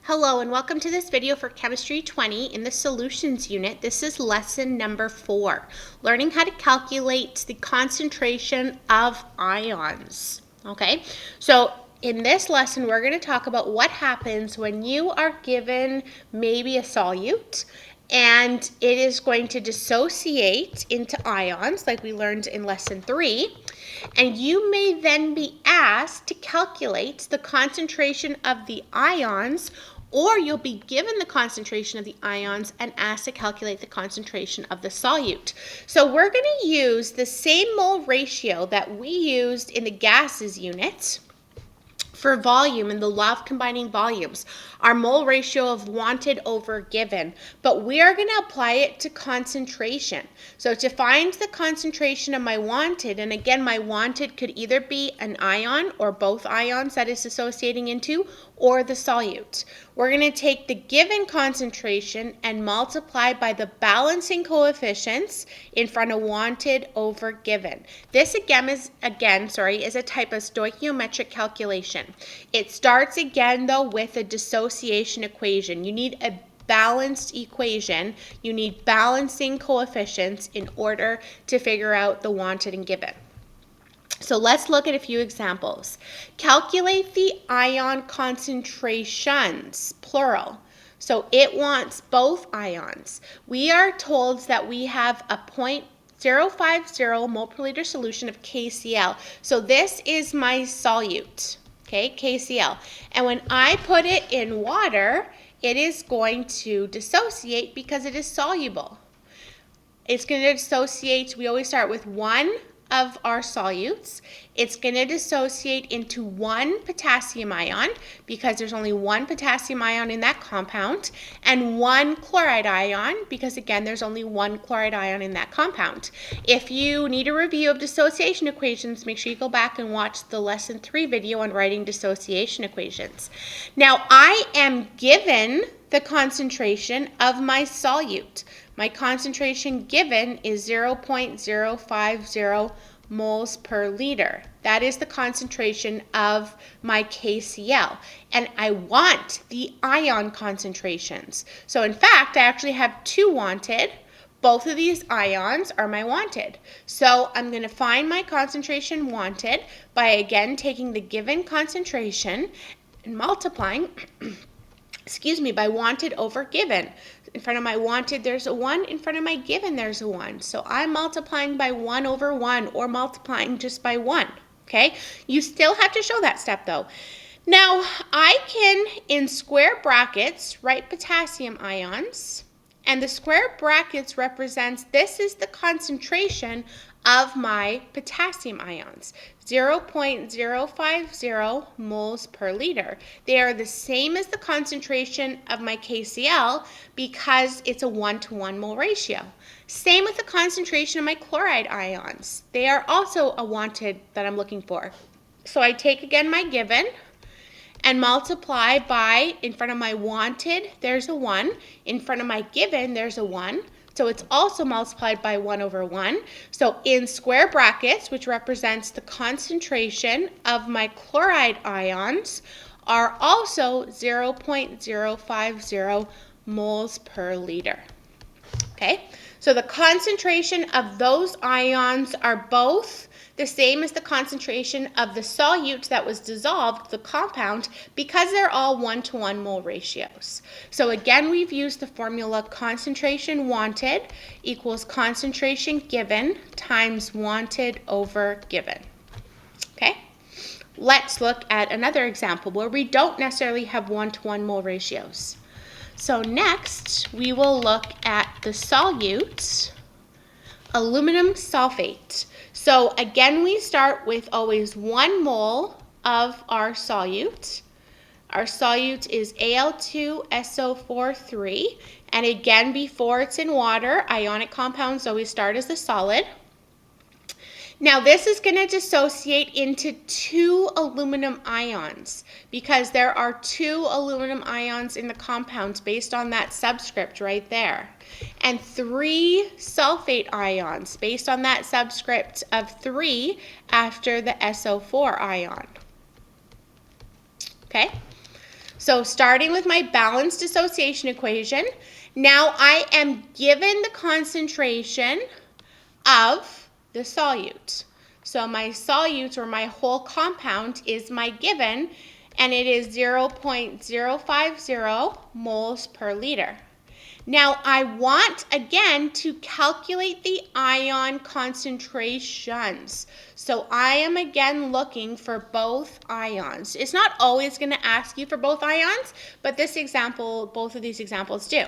Hello and welcome to this video for Chemistry 20 in the Solutions unit. This is lesson number 4, learning how to calculate the concentration of ions. Okay, so in this lesson we're going to talk about what happens when you are given maybe a solute and it is going to dissociate into ions like we learned in lesson 3. And you may then be asked to calculate the concentration of the ions, or you'll be given the concentration of the ions and asked to calculate the concentration of the solute. So we're going to use the same mole ratio that we used in the gases unit for volume in the law of combining volumes, our mole ratio of wanted over given, but we are going to apply it to concentration. So to find the concentration of my wanted, and again my wanted could either be an ion or both ions that it's associating into, or the solute. We're going to take the given concentration and multiply by the balancing coefficients in front of wanted over given. This again is a type of stoichiometric calculation. It starts again though with a dissociation equation. You need a balanced equation. You need balancing coefficients in order to figure out the wanted and given. So let's look at a few examples. Calculate the ion concentrations, plural. So it wants both ions. We are told that we have a 0.050 mole per liter solution of KCl. So this is my solute, okay, KCl. And when I put it in water, it is going to dissociate because it is soluble. It's going to dissociate, we always start with one of our solutes. It's going to dissociate into one potassium ion because there's only one potassium ion in that compound, and one chloride ion because again there's only one chloride ion in that compound. If you need a review of dissociation equations, make sure you go back and watch the lesson 3 video on writing dissociation equations. Now I am given the concentration of my solute. My concentration given is 0.050 moles per liter. That is the concentration of my KCl. And I want the ion concentrations. So in fact, I actually have two wanted. Both of these ions are my wanted. So I'm going to find my concentration wanted by again taking the given concentration and multiplying by wanted over given. In front of my wanted, there's a 1. In front of my given, there's a 1. So I'm multiplying by 1 over 1 or multiplying just by 1. Okay? You still have to show that step though. Now, I can, in square brackets, write potassium ions. And the square brackets represents, this is the concentration of my potassium ions, 0.050 moles per liter. They are the same as the concentration of my KCl because it's a 1-to-1 mole ratio. Same with the concentration of my chloride ions. They are also a wanted that I'm looking for. So I take again my given and multiply by, in front of my wanted, there's a 1. In front of my given, there's a 1. So it's also multiplied by 1 over 1. So in square brackets, which represents the concentration of my chloride ions, are also 0.050 moles per liter. Okay, so the concentration of those ions are both the same as the concentration of the solute that was dissolved, the compound, because they're all 1-to-1 mole ratios. So again, we've used the formula concentration wanted equals concentration given times wanted over given. Okay, let's look at another example where we don't necessarily have 1-to-1 mole ratios. So next, we will look at the solute, aluminum sulfate. So again, we start with always 1 mole of our solute. Our solute is Al2SO4 and again, before it's in water, ionic compounds always start as a solid. Now this is going to dissociate into 2 aluminum ions because there are 2 aluminum ions in the compounds based on that subscript right there, and 3 sulfate ions based on that subscript of 3 after the SO4 ion. Okay, So starting with my balanced dissociation equation, now I am given the concentration of the solute. So my solute, or my whole compound, is my given, and it is 0.050 moles per liter. Now I want, again, to calculate the ion concentrations. So I am again looking for both ions. It's not always going to ask you for both ions, but this example, both of these examples do.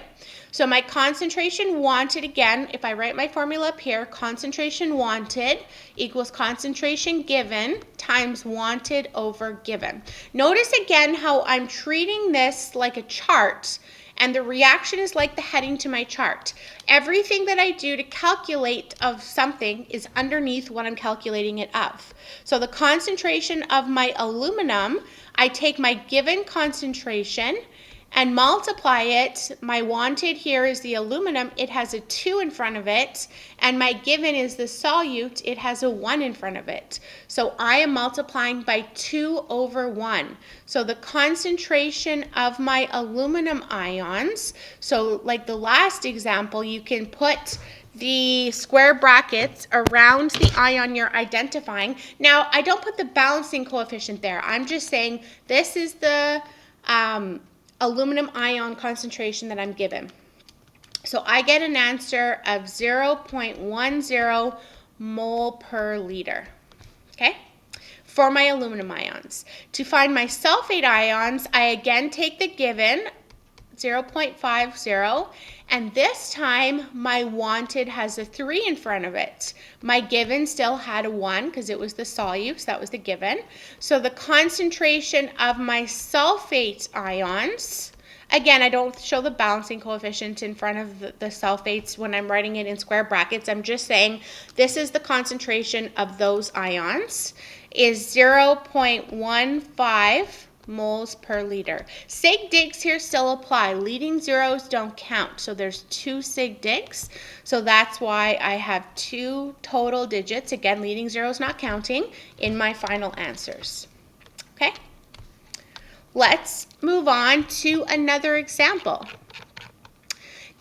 So my concentration wanted, again, if I write my formula up here, concentration wanted equals concentration given times wanted over given. Notice again how I'm treating this like a chart, and the reaction is like the heading to my chart. Everything that I do to calculate of something is underneath what I'm calculating it of. So the concentration of my aluminum, I take my given concentration and multiply it. My wanted here is the aluminum. It has a 2 in front of it. And my given is the solute. It has a 1 in front of it. So I am multiplying by 2 over 1. So the concentration of my aluminum ions, so like the last example, you can put the square brackets around the ion you're identifying. Now, I don't put the balancing coefficient there. I'm just saying this is the aluminum ion concentration that I'm given. So I get an answer of 0.10 mole per liter, okay, for my aluminum ions. To find my sulfate ions, I again take the given, 0.50, and this time my wanted has a 3 in front of it. My given still had a 1 because it was the solute, so that was the given. So the concentration of my sulfate ions, again, I don't show the balancing coefficient in front of the sulfates when I'm writing it in square brackets. I'm just saying this is the concentration of those ions, is 0.15 moles per liter. Sig digs here still apply. Leading zeros don't count. So there's 2 sig digs. So that's why I have 2 total digits, again, leading zeros not counting, in my final answers. Okay? Let's move on to another example.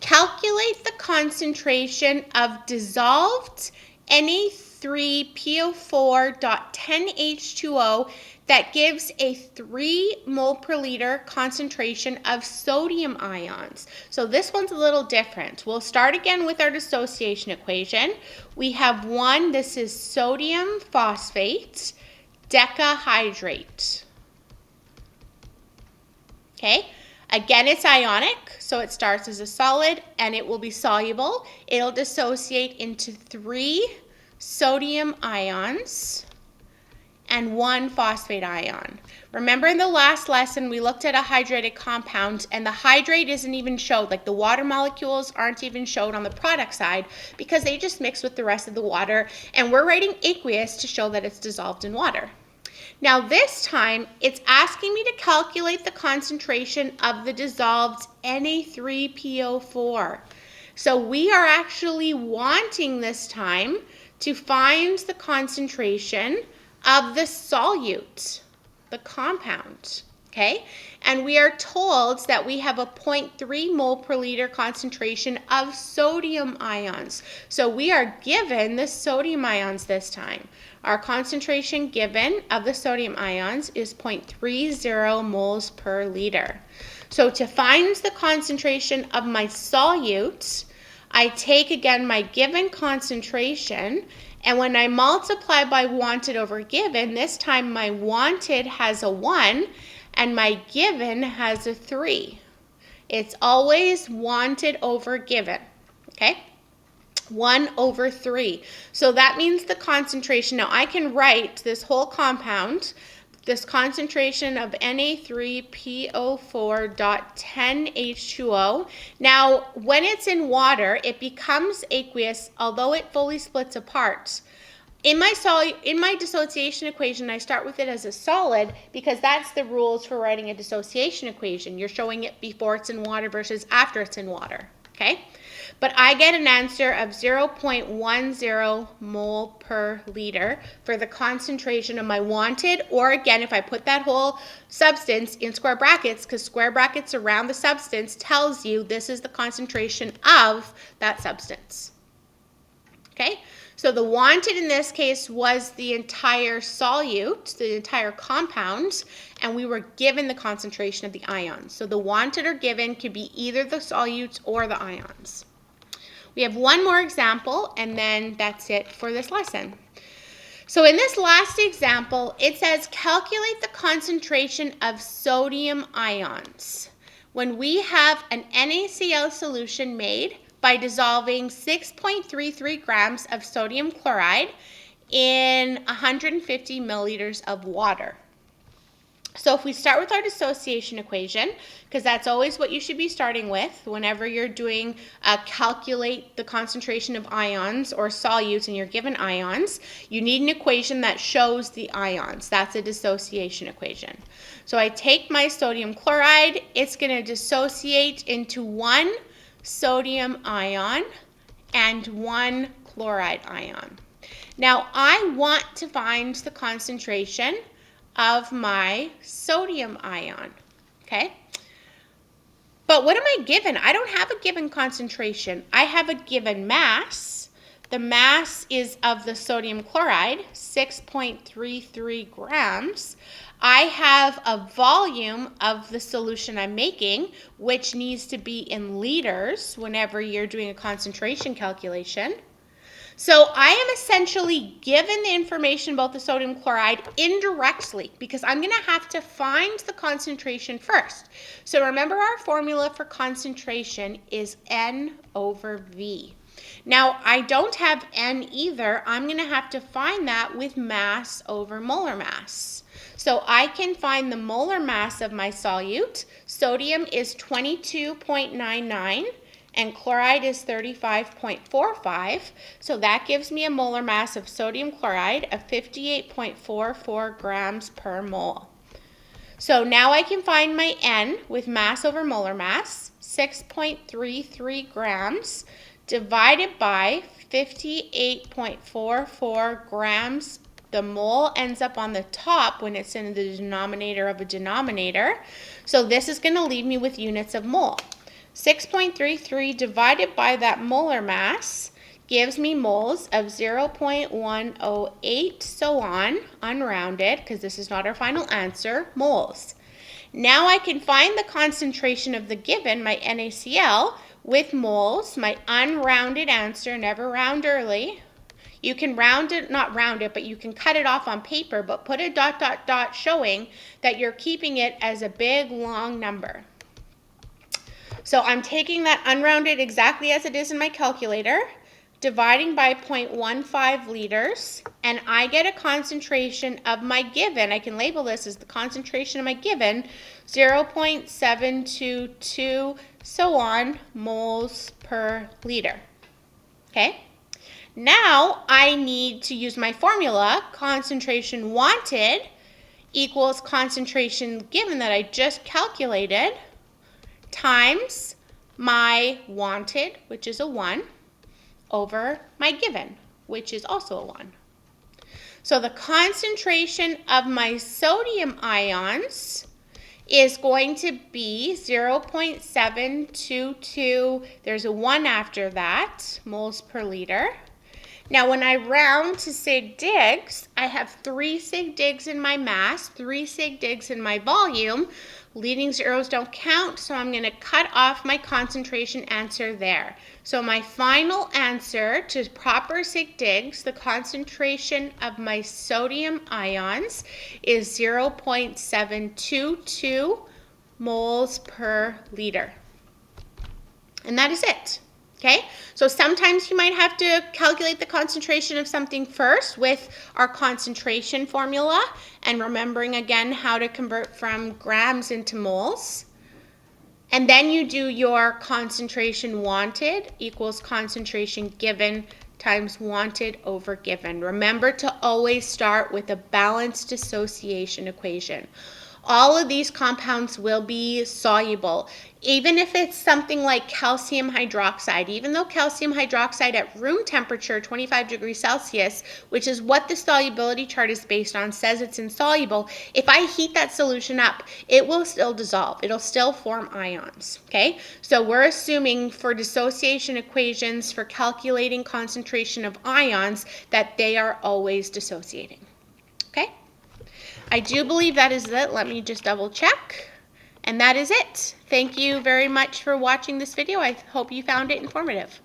Calculate the concentration of dissolved Na3PO4.10H2O that gives a 3 mole per liter concentration of sodium ions. So this one's a little different. We'll start again with our dissociation equation. We have one, this is sodium phosphate decahydrate. Okay, again, it's ionic, so it starts as a solid and it will be soluble. It'll dissociate into 3 sodium ions and 1 phosphate ion. Remember in the last lesson we looked at a hydrated compound, and the hydrate isn't even showed, like the water molecules aren't even showed on the product side because they just mix with the rest of the water, and we're writing aqueous to show that it's dissolved in water. Now this time it's asking me to calculate the concentration of the dissolved Na3PO4. So we are actually wanting this time to find the concentration of the solute, the compound, okay? And we are told that we have a 0.3 mole per liter concentration of sodium ions. So we are given the sodium ions this time. Our concentration given of the sodium ions is 0.30 moles per liter. So to find the concentration of my solute, I take again my given concentration, and when I multiply by wanted over given, this time my wanted has a 1 and my given has a 3. It's always wanted over given, okay? 1 over 3. So that means the concentration. Now I can write this whole compound, this concentration of Na3PO4.10H2O. Now, when it's in water, it becomes aqueous, although it fully splits apart. In my dissociation equation, I start with it as a solid because that's the rules for writing a dissociation equation. You're showing it before it's in water versus after it's in water. okay? But I get an answer of 0.10 mole per liter for the concentration of my wanted, or again, if I put that whole substance in square brackets, because square brackets around the substance tells you this is the concentration of that substance. Okay, so the wanted in this case was the entire solute, the entire compound, and we were given the concentration of the ions. So the wanted or given could be either the solutes or the ions. We have one more example, and then that's it for this lesson. So in this last example, it says calculate the concentration of sodium ions when we have an NaCl solution made by dissolving 6.33 grams of sodium chloride in 150 milliliters of water. So if we start with our dissociation equation, because that's always what you should be starting with whenever you're doing calculate the concentration of ions or solutes and you're given ions, you need an equation that shows the ions. That's a dissociation equation. So I take my sodium chloride, it's going to dissociate into one sodium ion and one chloride ion. Now I want to find the concentration of my sodium ion, okay? But what am I given? I don't have a given concentration. I have a given mass. The mass is of the sodium chloride, 6.33 grams. I have a volume of the solution I'm making, which needs to be in liters whenever you're doing a concentration calculation. So I am essentially given the information about the sodium chloride indirectly because I'm going to have to find the concentration first. So remember our formula for concentration is N over V. Now I don't have N either. I'm going to have to find that with mass over molar mass. So I can find the molar mass of my solute. Sodium is 22.99. and chloride is 35.45, so that gives me a molar mass of sodium chloride of 58.44 grams per mole. So now I can find my N with mass over molar mass, 6.33 grams, divided by 58.44 grams. The mole ends up on the top when it's in the denominator of a denominator, so this is going to leave me with units of mole. 6.33 divided by that molar mass gives me moles of 0.108, so on, unrounded, because this is not our final answer, moles. Now I can find the concentration of the given, my NaCl, with moles, my unrounded answer, never round early. You can round it, not round it, but you can cut it off on paper, but put a dot, dot, dot showing that you're keeping it as a big, long number. So I'm taking that unrounded exactly as it is in my calculator, dividing by 0.15 liters, and I get a concentration of my given. I can label this as the concentration of my given, 0.722, so on, moles per liter. Okay? Now I need to use my formula, concentration wanted equals concentration given that I just calculated, times my wanted, which is a 1, over my given, which is also a 1. So the concentration of my sodium ions is going to be 0.722, there's a 1 after that, moles per liter. Now when I round to sig digs, I have 3 sig digs in my mass, 3 sig digs in my volume. Leading zeros don't count, so I'm going to cut off my concentration answer there. So my final answer to proper sig digs, the concentration of my sodium ions is 0.722 moles per liter. And that is it. Okay, so sometimes you might have to calculate the concentration of something first with our concentration formula and remembering again how to convert from grams into moles. And then you do your concentration wanted equals concentration given times wanted over given. Remember to always start with a balanced dissociation equation. all of these compounds will be soluble. Even if it's something like calcium hydroxide, even though calcium hydroxide at room temperature, 25 degrees Celsius, which is what the solubility chart is based on, says it's insoluble, if I heat that solution up, it will still dissolve. It'll still form ions, okay? So we're assuming for dissociation equations, for calculating concentration of ions, that they are always dissociating, okay? I do believe that is it. Let me just double check. And that is it. Thank you very much for watching this video. I hope you found it informative.